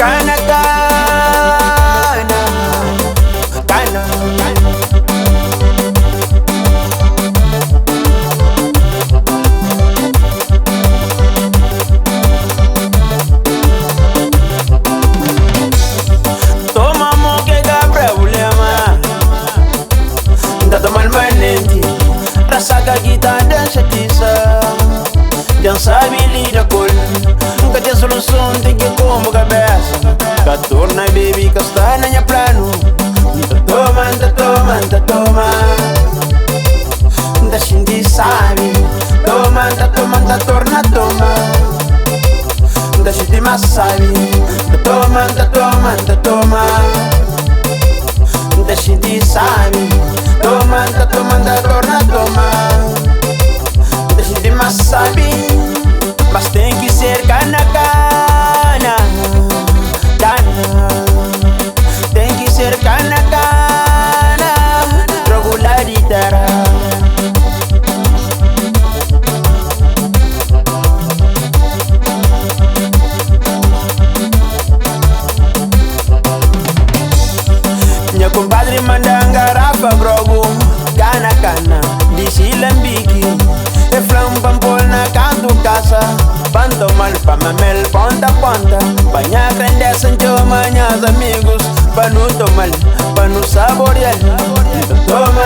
Cana Cana, Cana. Toma mo que da problema, da tomar manenti, rasa kita dan setisa, jangan sabi lida kol. Nunca tem solução, tem que como cabeça. Ka torna baby, ka está na minha plano. Tá toma. Da shindy sabe. Toma, torna toma. Da shindy mas sabe. Toma. Da shindy sabe. Toma, torna toma. Da shindy mas sabe. Mas tem que ser cana cana, cana. Tem que ser cana cana, regularidade. Minha compadre manda garrafa brogo, cana cana, disse lambiki. E flampan pol na canto casa, panto mal pa mamel ponta. Banyak rendesan cuma minhas amigos, pa no tomar, pa no saborear. Toma.